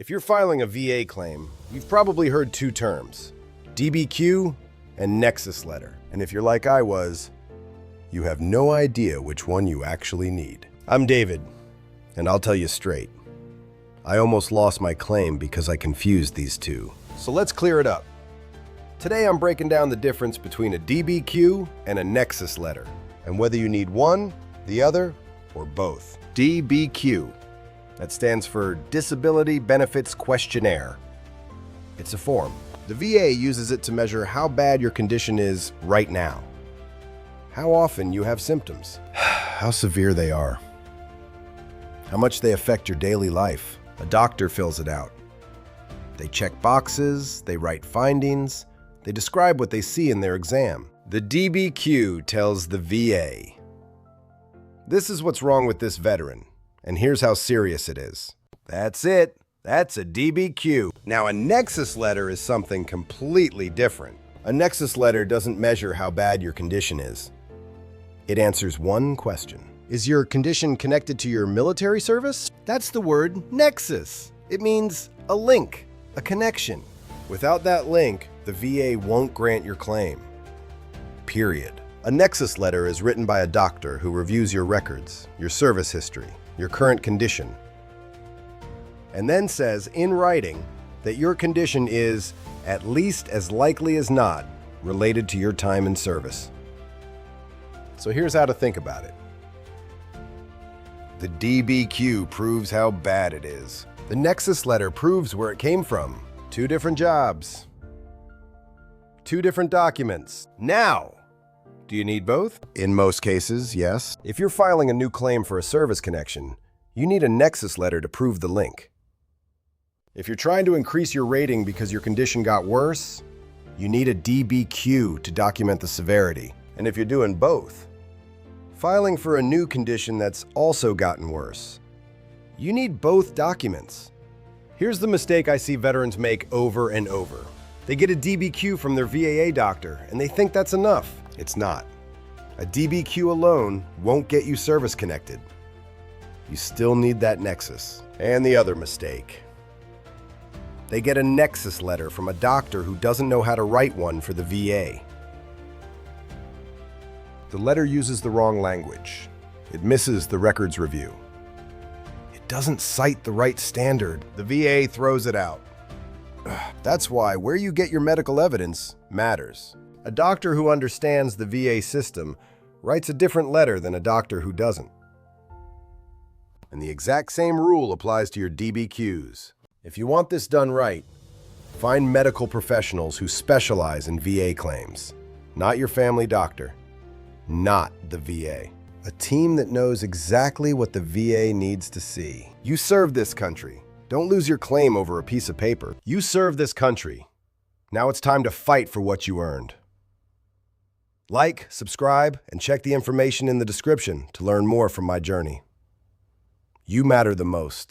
If you're filing a VA claim, you've probably heard two terms, DBQ and Nexus Letter. And if you're like I was, you have no idea which one you actually need. I'm David, and I'll tell you straight. I almost lost my claim because I confused these two. So let's clear it up. Today I'm breaking down the difference between a DBQ and a Nexus Letter, and whether you need one, the other, or both. DBQ. That stands for Disability Benefits Questionnaire. It's a form. The VA uses it to measure how bad your condition is right now. How often you have symptoms. How severe they are. How much they affect your daily life. A doctor fills it out. They check boxes, they write findings, they describe what they see in their exam. The DBQ tells the VA, this is what's wrong with this veteran, and here's how serious it is. That's it. That's a DBQ. Now, a Nexus Letter is something completely different. A Nexus Letter doesn't measure how bad your condition is. It answers one question. Is your condition connected to your military service? That's the word nexus. It means a link, a connection. Without that link, the VA won't grant your claim. Period. A Nexus Letter is written by a doctor who reviews your records, your service history, your current condition, and then says in writing that your condition is, at least as likely as not, related to your time in service. So here's how to think about it. The DBQ proves how bad it is. The Nexus Letter proves where it came from. 2 different jobs. 2 different documents. Now, do you need both? In most cases, yes. If you're filing a new claim for a service connection, you need a Nexus Letter to prove the link. If you're trying to increase your rating because your condition got worse, you need a DBQ to document the severity. And if you're doing both, filing for a new condition that's also gotten worse, you need both documents. Here's the mistake I see veterans make over and over. They get a DBQ from their VAA doctor, and they think that's enough. It's not. A DBQ alone won't get you service connected. You still need that nexus. And the other mistake. They get a Nexus Letter from a doctor who doesn't know how to write one for the VA. The letter uses the wrong language. It misses the records review. It doesn't cite the right standard. The VA throws it out. That's why where you get your medical evidence matters. A doctor who understands the VA system writes a different letter than a doctor who doesn't. And the exact same rule applies to your DBQs. If you want this done right, find medical professionals who specialize in VA claims. Not your family doctor. Not the VA. A team that knows exactly what the VA needs to see. You serve this country. Don't lose your claim over a piece of paper. You serve this country. Now it's time to fight for what you earned. Like, subscribe, and check the information in the description to learn more from my journey. You matter the most.